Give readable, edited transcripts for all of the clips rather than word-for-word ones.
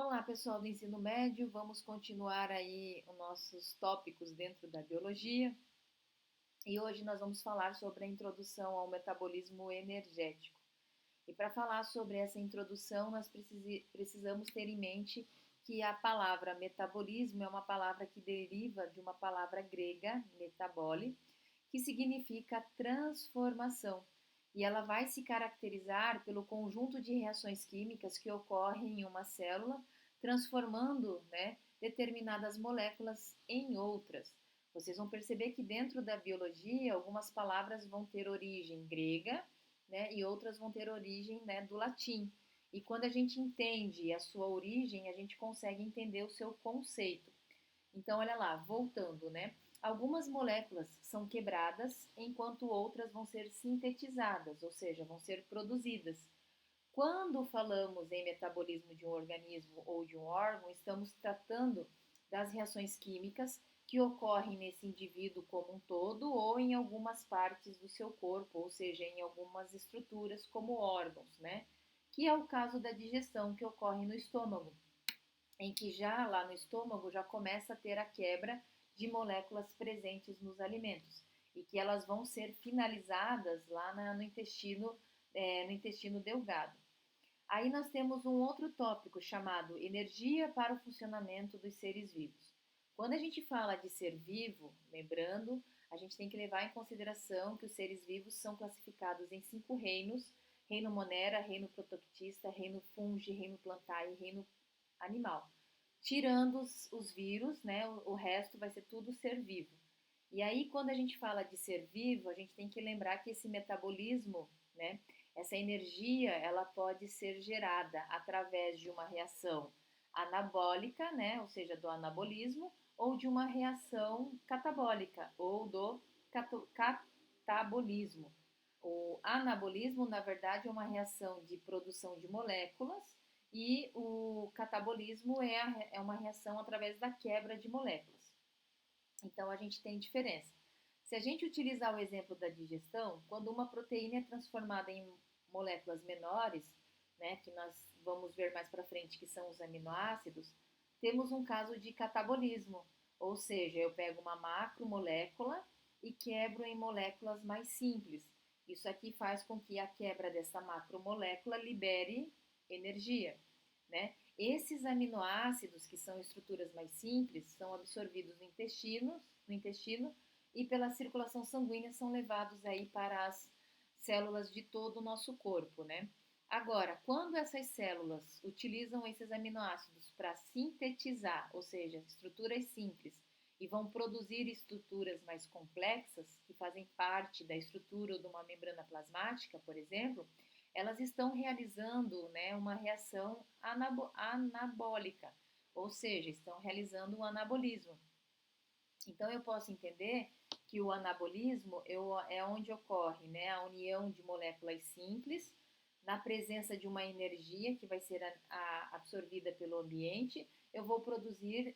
Olá, pessoal do ensino médio, vamos continuar aí os nossos tópicos dentro da biologia e hoje nós vamos falar sobre a introdução ao metabolismo energético. E para falar sobre essa introdução, nós precisamos ter em mente que a palavra metabolismo é uma palavra que deriva de uma palavra grega, metabole, que significa transformação. E ela vai se caracterizar pelo conjunto de reações químicas que ocorrem em uma célula, transformando, determinadas moléculas em outras. Vocês vão perceber que dentro da biologia, algumas palavras vão ter origem grega, e outras vão ter origem, do latim. E quando a gente entende a sua origem, a gente consegue entender o seu conceito. Então, olha lá, voltando, algumas moléculas são quebradas, enquanto outras vão ser sintetizadas, ou seja, vão ser produzidas. Quando falamos em metabolismo de um organismo ou de um órgão, estamos tratando das reações químicas que ocorrem nesse indivíduo como um todo ou em algumas partes do seu corpo, ou seja, em algumas estruturas como órgãos, Que é o caso da digestão que ocorre no estômago, em que já lá no estômago já começa a ter a quebra de moléculas presentes nos alimentos e que elas vão ser finalizadas lá no intestino, no intestino delgado. Aí nós temos um outro tópico chamado energia para o funcionamento dos seres vivos. Quando a gente fala de ser vivo, lembrando, a gente tem que levar em consideração que os seres vivos são classificados em 5 reinos: reino monera, reino protoctista, reino fungi, reino plantar e reino animal. Tirando os vírus, o resto vai ser tudo ser vivo. E aí, quando a gente fala de ser vivo, a gente tem que lembrar que esse metabolismo, essa energia, ela pode ser gerada através de uma reação anabólica, ou seja, do anabolismo, ou de uma reação catabólica, ou do catabolismo. O anabolismo, na verdade, é uma reação de produção de moléculas e o catabolismo é uma reação através da quebra de moléculas. Então, a gente tem diferença. Se a gente utilizar o exemplo da digestão, quando uma proteína é transformada em moléculas menores, que nós vamos ver mais para frente que são os aminoácidos, temos um caso de catabolismo, ou seja, eu pego uma macromolécula e quebro em moléculas mais simples. Isso aqui faz com que a quebra dessa macromolécula libere energia, Esses aminoácidos, que são estruturas mais simples, são absorvidos no intestino e pela circulação sanguínea são levados aí para as células de todo o nosso corpo, Agora, quando essas células utilizam esses aminoácidos para sintetizar, ou seja, estruturas simples, e vão produzir estruturas mais complexas, que fazem parte da estrutura de uma membrana plasmática, por exemplo, elas estão realizando, uma reação anabólica, ou seja, estão realizando um anabolismo. Então, eu posso entender que o anabolismo é onde ocorre, a união de moléculas simples na presença de uma energia que vai ser absorvida pelo ambiente. Eu vou produzir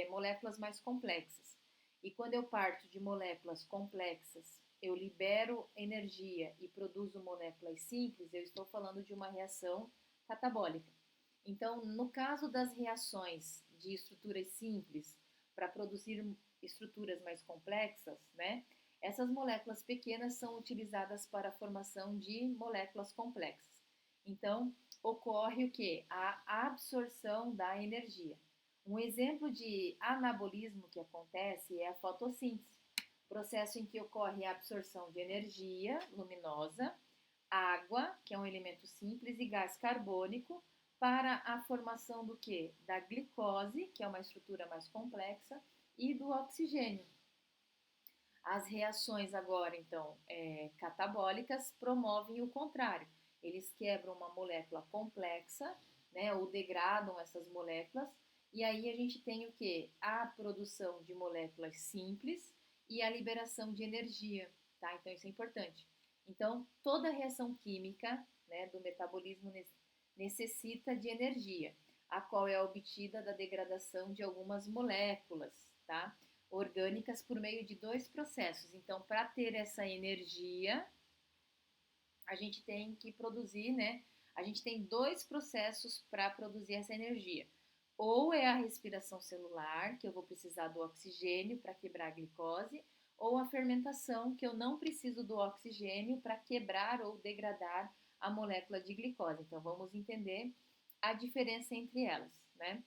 moléculas mais complexas. E quando eu parto de moléculas complexas, eu libero energia e produzo moléculas simples, eu estou falando de uma reação catabólica. Então, no caso das reações de estruturas simples para produzir estruturas mais complexas, essas moléculas pequenas são utilizadas para a formação de moléculas complexas. Então, ocorre o que? A absorção da energia. Um exemplo de anabolismo que acontece é a fotossíntese, processo em que ocorre a absorção de energia luminosa, água, que é um elemento simples, e gás carbônico para a formação do que? Da glicose, que é uma estrutura mais complexa, e do oxigênio. As reações agora, então, catabólicas promovem o contrário. Eles quebram uma molécula complexa, ou degradam essas moléculas, e aí a gente tem o quê? A produção de moléculas simples e a liberação de energia, tá? Então, isso é importante. Então, toda reação química, do metabolismo necessita de energia, a qual é obtida da degradação de algumas moléculas, tá? Orgânicas por meio de 2 processos. Então, para ter essa energia, a gente tem que produzir, a gente tem dois processos para produzir essa energia. Ou é a respiração celular, que eu vou precisar do oxigênio para quebrar a glicose, ou a fermentação, que eu não preciso do oxigênio para quebrar ou degradar a molécula de glicose. Então vamos entender a diferença entre elas, né?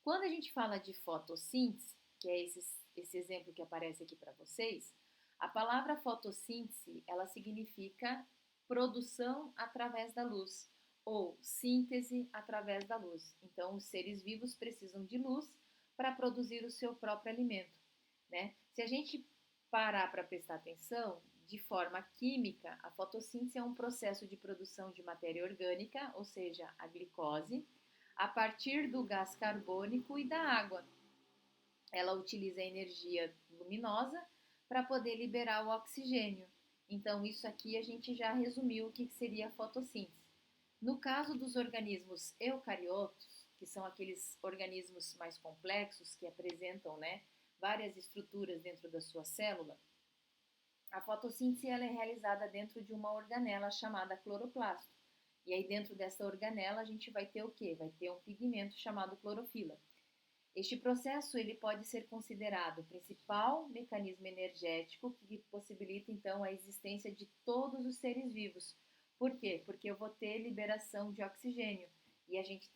Quando a gente fala de fotossíntese, que é esse exemplo que aparece aqui para vocês, a palavra fotossíntese, ela significa produção através da luz ou síntese através da luz. Então, os seres vivos precisam de luz para produzir o seu próprio alimento, né? Se a gente parar para prestar atenção, de forma química, a fotossíntese é um processo de produção de matéria orgânica, ou seja, a glicose, a partir do gás carbônico e da água. Ela utiliza a energia luminosa para poder liberar o oxigênio. Então, isso aqui a gente já resumiu o que seria a fotossíntese. No caso dos organismos eucariotos, que são aqueles organismos mais complexos que apresentam, né, várias estruturas dentro da sua célula, a fotossíntese ela é realizada dentro de uma organela chamada cloroplasto. E aí dentro dessa organela a gente vai ter o quê? Vai ter um pigmento chamado clorofila. Este processo ele pode ser considerado o principal mecanismo energético que possibilita então a existência de todos os seres vivos. Por quê? Porque eu vou ter liberação de oxigênio e a gente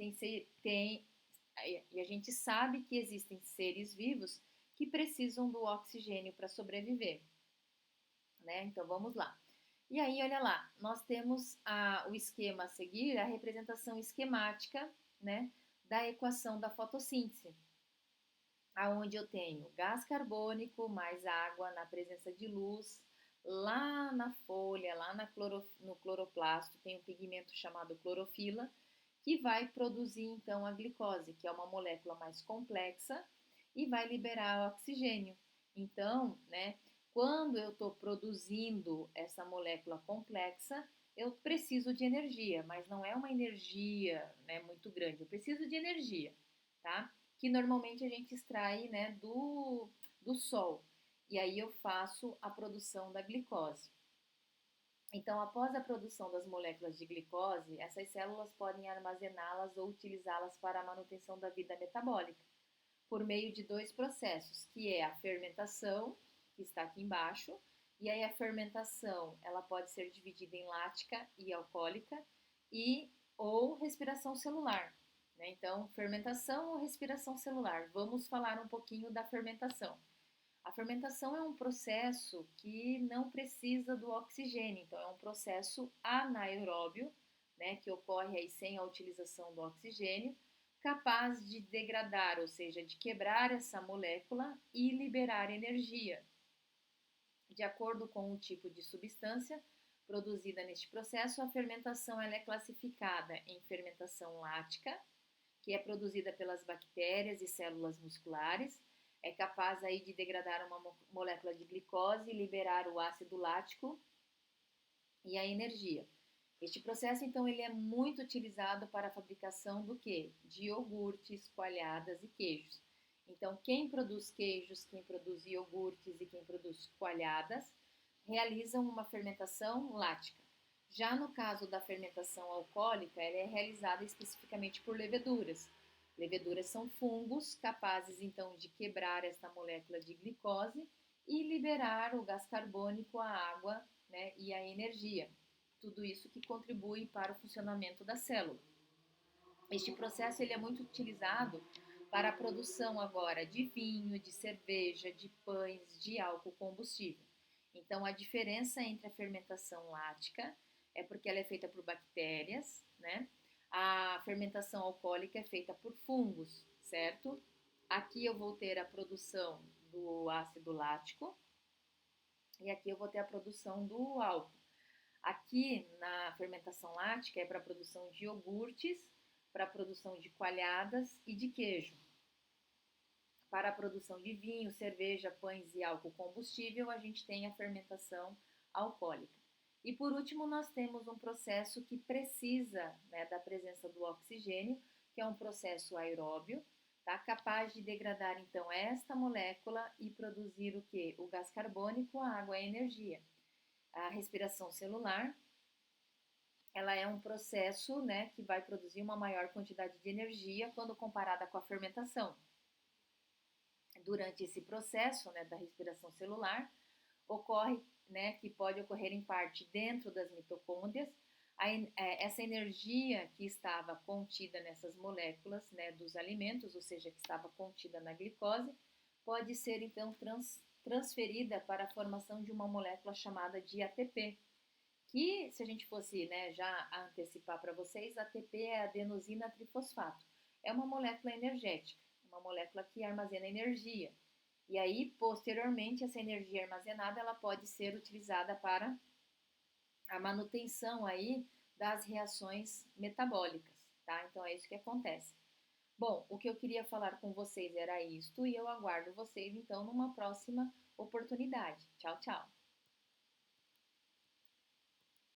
sabe que existem seres vivos que precisam do oxigênio para sobreviver, né? Então vamos lá. E aí, olha lá, nós temos o esquema a seguir, a representação esquemática, né, da equação da fotossíntese, aonde eu tenho gás carbônico mais água na presença de luz, lá na folha, lá no cloroplasto, tem um pigmento chamado clorofila, que vai produzir então a glicose, que é uma molécula mais complexa e vai liberar oxigênio. Então, né, quando eu estou produzindo essa molécula complexa, eu preciso de energia, mas não é uma energia, né, muito grande. Eu preciso de energia, tá? Que normalmente a gente extrai, né, do sol. E aí eu faço a produção da glicose. Então, após a produção das moléculas de glicose, essas células podem armazená-las ou utilizá-las para a manutenção da vida metabólica, por meio de dois processos, que é a fermentação, que está aqui embaixo, e aí a fermentação, ela pode ser dividida em lática e alcoólica e ou respiração celular, né? Então, fermentação ou respiração celular. Vamos falar um pouquinho da fermentação. A fermentação é um processo que não precisa do oxigênio, então é um processo anaeróbio, né, que ocorre aí sem a utilização do oxigênio, capaz de degradar, ou seja, de quebrar essa molécula e liberar energia. De acordo com o tipo de substância produzida neste processo, a fermentação ela é classificada em fermentação lática, que é produzida pelas bactérias e células musculares, é capaz aí de degradar uma molécula de glicose e liberar o ácido lático e a energia. Este processo, então, ele é muito utilizado para a fabricação do quê? De iogurtes, coalhadas e queijos. Então, quem produz queijos, quem produz iogurtes e quem produz coalhadas, realizam uma fermentação lática. Já no caso da fermentação alcoólica, ela é realizada especificamente por leveduras. Leveduras são fungos capazes, então, de quebrar esta molécula de glicose e liberar o gás carbônico, a água, né, e a energia. Tudo isso que contribui para o funcionamento da célula. Este processo ele é muito utilizado para a produção agora de vinho, de cerveja, de pães, de álcool combustível. Então, a diferença entre a fermentação lática é porque ela é feita por bactérias, né? A fermentação alcoólica é feita por fungos, certo? Aqui eu vou ter a produção do ácido lático e aqui eu vou ter a produção do álcool. Aqui na fermentação lática é para a produção de iogurtes, para a produção de coalhadas e de queijo. Para a produção de vinho, cerveja, pães e álcool combustível, a gente tem a fermentação alcoólica. E por último, nós temos um processo que precisa, né, da presença do oxigênio, que é um processo aeróbio, tá? Capaz de degradar então esta molécula e produzir o que? O gás carbônico, a água e a energia. A respiração celular, ela é um processo, né, que vai produzir uma maior quantidade de energia quando comparada com a fermentação. Durante esse processo, né, da respiração celular, ocorre, né, que pode ocorrer em parte dentro das mitocôndrias, essa energia que estava contida nessas moléculas, né, dos alimentos, ou seja, que estava contida na glicose, pode ser então transferida para a formação de uma molécula chamada de ATP, que se a gente fosse, né, já antecipar para vocês, ATP é adenosina trifosfato. É uma molécula energética, uma molécula que armazena energia. E aí, posteriormente, essa energia armazenada, ela pode ser utilizada para a manutenção aí das reações metabólicas, tá? Então é isso que acontece. Bom, o que eu queria falar com vocês era isto e eu aguardo vocês então numa próxima oportunidade. Tchau, tchau.